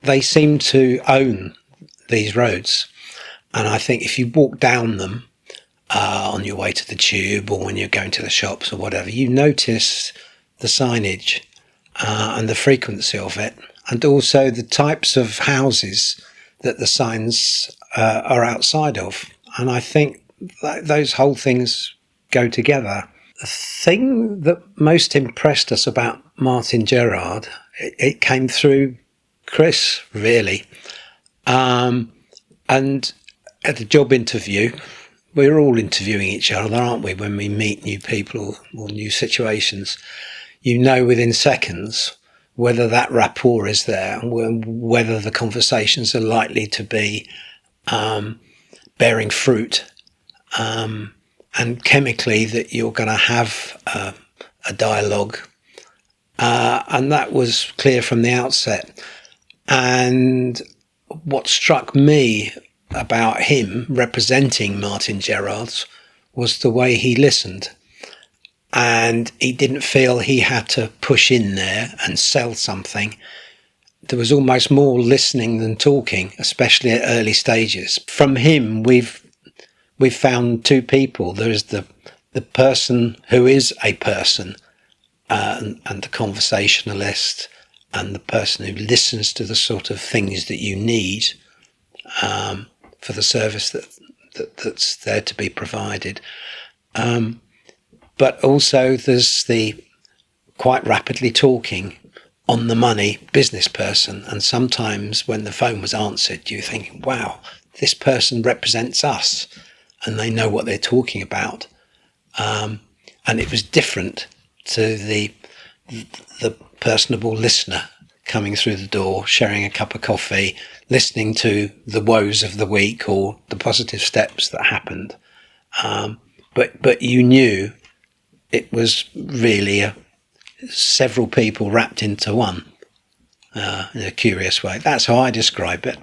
They seem to own these roads. And I think if you walk down them on your way to the tube or when you're going to the shops or whatever, you notice the signage and the frequency of it, and also the types of houses that the signs are outside of. And I think that those whole things go together. The thing that most impressed us about Martin Gerrard, it came through Chris, really. And at the job interview, we're all interviewing each other, aren't we, when we meet new people or new situations. You know within seconds whether that rapport is there and whether the conversations are likely to be bearing fruit, and chemically that you're going to have a dialogue. And that was clear from the outset. And what struck me about him representing Martin Gerrard was the way he listened. And he didn't feel he had to push in there and sell something. There was almost more listening than talking, especially at early stages. From him, we've found two people. There is the person who is a person, and the conversationalist, and the person who listens to the sort of things that you need for the service that's there to be provided. But also there's the quite rapidly talking, on the money business person. And sometimes when the phone was answered, you think, wow, this person represents us and they know what they're talking about. And it was different to the personable listener coming through the door, sharing a cup of coffee, listening to the woes of the week or the positive steps that happened. But you knew it was really several people wrapped into one in a curious way. That's how I describe it.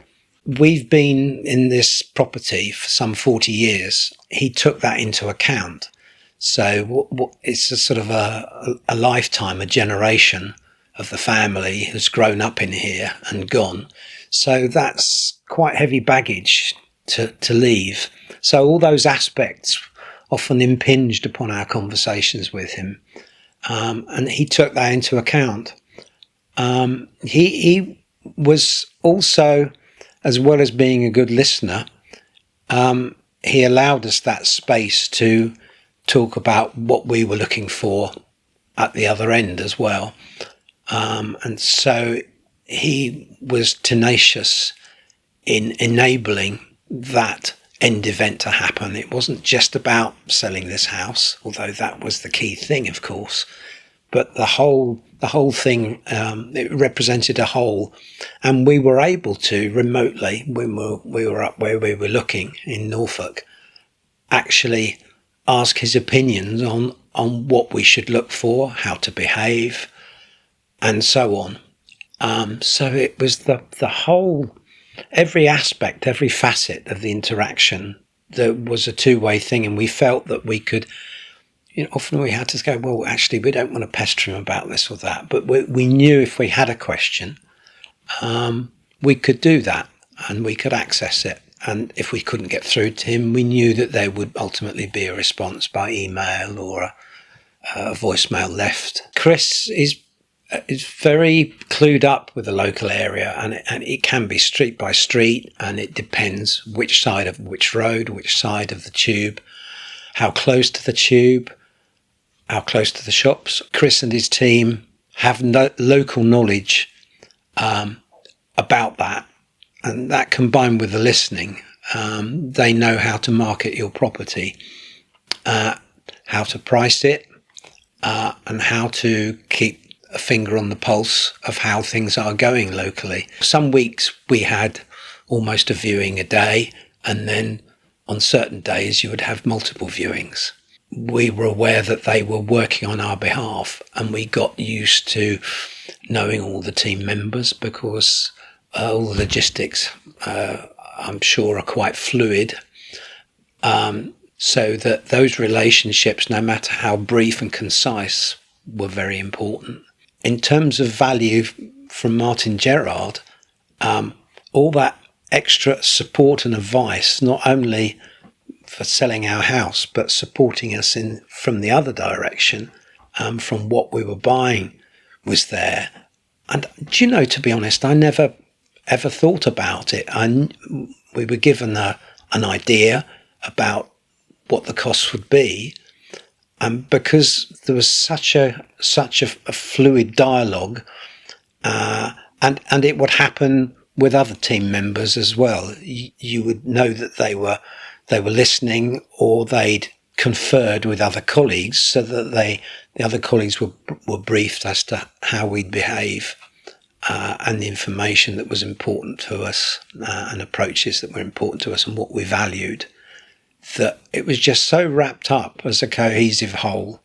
We've been in this property for some 40 years. He took that into account. So it's a sort of a lifetime, a generation of the family who's grown up in here and gone. So that's quite heavy baggage to leave. So all those aspects often impinged upon our conversations with him. And he took that into account. He was also, as well as being a good listener, he allowed us that space to talk about what we were looking for at the other end as well. And so he was tenacious in enabling that end event to happen. It wasn't just about selling this house, although that was the key thing, of course, but the whole thing, it represented a whole, and we were able to remotely, when we were up where we were looking in Norfolk, actually ask his opinions on what we should look for, how to behave, and so on. So it was the whole, every aspect, every facet of the interaction, there was a two-way thing, and we felt that we could, often we had to go, well, actually, we don't want to pester him about this or that, but we knew if we had a question, we could do that, and we could access it. And if we couldn't get through to him, we knew that there would ultimately be a response by email or a voicemail left. Chris is very clued up with the local area, and it can be street by street, and it depends which side of which road, which side of the tube, how close to the tube, how close to the shops. Chris and his team have local knowledge about that, and that combined with the listening, they know how to market your property, how to price it, and how to keep a finger on the pulse of how things are going locally. Some weeks we had almost a viewing a day, and then on certain days you would have multiple viewings. We were aware that they were working on our behalf, and we got used to knowing all the team members, because all the logistics, I'm sure, are quite fluid, so that those relationships, no matter how brief and concise, were very important. In terms of value from Martin Gerrard, all that extra support and advice, not only for selling our house, but supporting us in from the other direction, from what we were buying, was there. And do you know, to be honest, I never ever thought about it. We were given an idea about what the costs would be, and because there was such a fluid dialogue, and it would happen with other team members as well. You would know that they were listening, or they'd conferred with other colleagues, so that the other colleagues were briefed as to how we'd behave, and the information that was important to us, and approaches that were important to us, and what we valued. That it was just so wrapped up as a cohesive whole.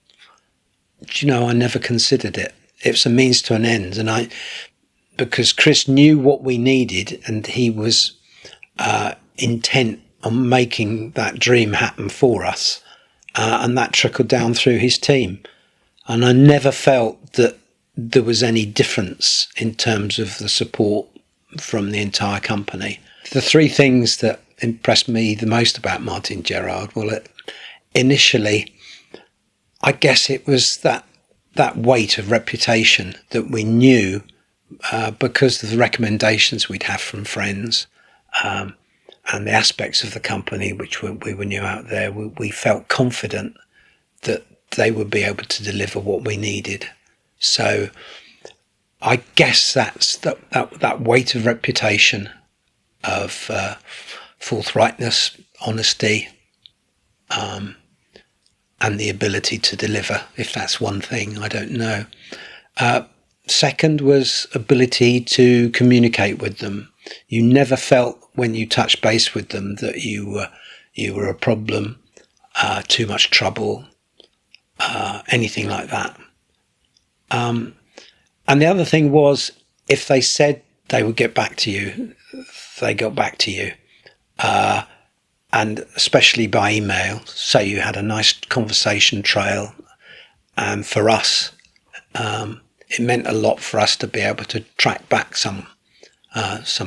Do you know, I never considered it. It's a means to an end, and because Chris knew what we needed, and he was intent on making that dream happen for us, and that trickled down through his team. And I never felt that there was any difference in terms of the support from the entire company. The three things that impressed me the most about Martin Gerard, well, initially, I guess it was that weight of reputation that we knew, because of the recommendations we'd have from friends, and the aspects of the company which we knew out there. We felt confident that they would be able to deliver what we needed. So I guess that's that weight of reputation, of forthrightness, honesty, and the ability to deliver. If that's one thing, I don't know. Second was ability to communicate with them. You never felt when you touched base with them that you were a problem, too much trouble, anything like that. And the other thing was, if they said they would get back to you, they got back to you, and especially by email. So you had a nice conversation trail. And for us, it meant a lot for us to be able to track back some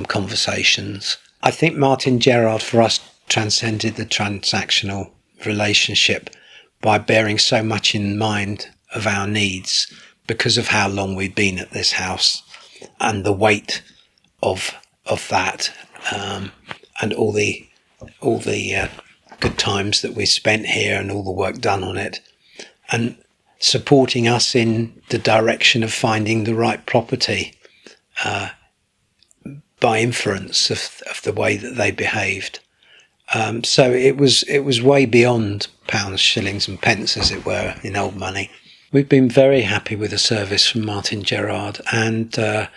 conversations. I think Martin Gerard for us transcended the transactional relationship by bearing so much in mind of our needs, because of how long we'd been at this house, and the weight of that, and all the good times that we spent here, and all the work done on it, and supporting us in the direction of finding the right property, by inference of the way that they behaved. So it was way beyond pounds, shillings and pence, as it were, in old money. We've been very happy with the service from Martin Gerard, and the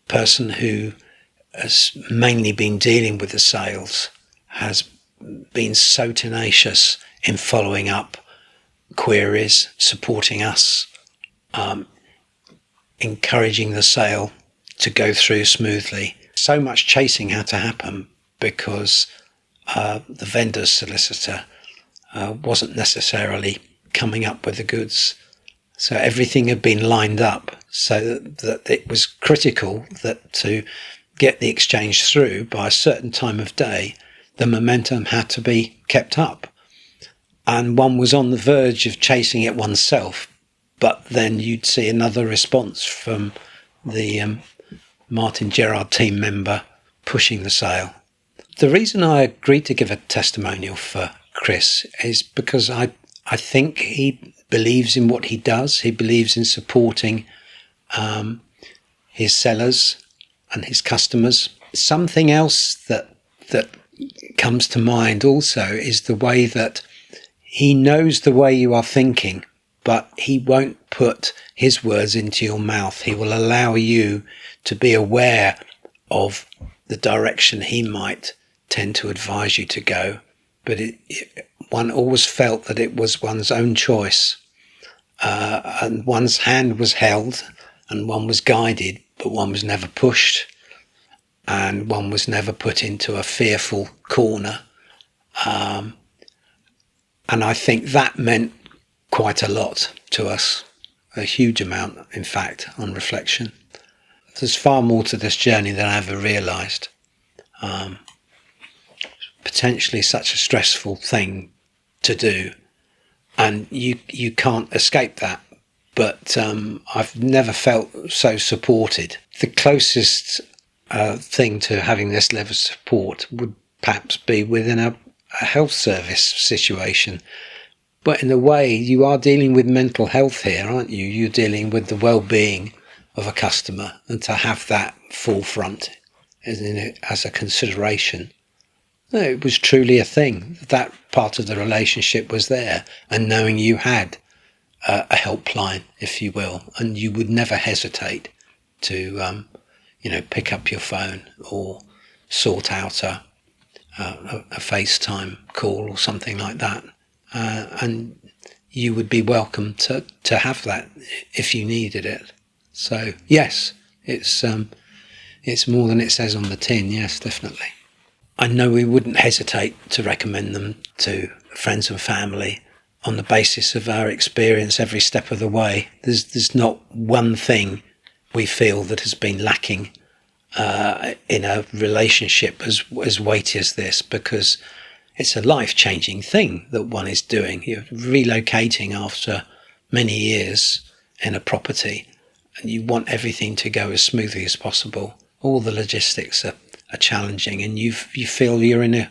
person who has mainly been dealing with the sales has been so tenacious in following up queries, supporting us, encouraging the sale to go through smoothly. So much chasing had to happen because the vendor's solicitor wasn't necessarily coming up with the goods. So everything had been lined up so that it was critical that to get the exchange through by a certain time of day, the momentum had to be kept up. And one was on the verge of chasing it oneself, but then you'd see another response from the Martin Gerard team member pushing the sale. The reason I agreed to give a testimonial for Chris is because I think he believes in what he does. He believes in supporting his sellers and his customers. Something else that comes to mind also is the way that he knows the way you are thinking, but he won't put his words into your mouth. He will allow you to be aware of the direction he might tend to advise you to go. But one always felt that it was one's own choice, and one's hand was held and one was guided, but one was never pushed, and one was never put into a fearful corner. And I think that meant quite a lot to us, a huge amount, in fact, on reflection. there's far more to this journey than I ever realised. Potentially such a stressful thing to do, and you can't escape that. But I've never felt so supported. The closest thing to having this level of support would perhaps be within a health service situation. But in a way, you are dealing with mental health here, aren't you? You're dealing with the well-being of a customer, and to have that forefront as a consideration. No, it was truly a thing. That part of the relationship was there, and knowing you had a helpline, if you will, and you would never hesitate to, pick up your phone or sort out a FaceTime call or something like that, and you would be welcome to have that if you needed it. So yes, it's more than it says on the tin. Yes, definitely. I know we wouldn't hesitate to recommend them to friends and family on the basis of our experience every step of the way. There's not one thing we feel that has been lacking in a relationship as weighty as this, because it's a life-changing thing that one is doing. You're relocating after many years in a property, and you want everything to go as smoothly as possible. All the logistics are challenging, and you feel you're in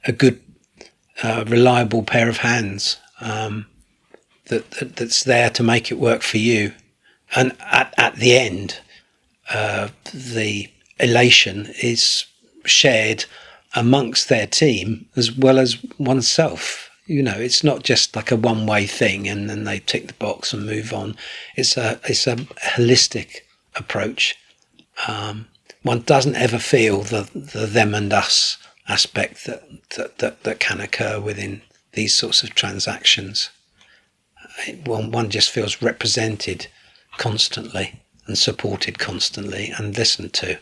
a good, reliable pair of hands that's there to make it work for you. And at the end, the elation is shared amongst their team as well as oneself. It's not just like a one-way thing and then they tick the box and move on. It's a holistic approach. One doesn't ever feel the them and us aspect that can occur within these sorts of transactions. One just feels represented constantly and supported constantly and listened to.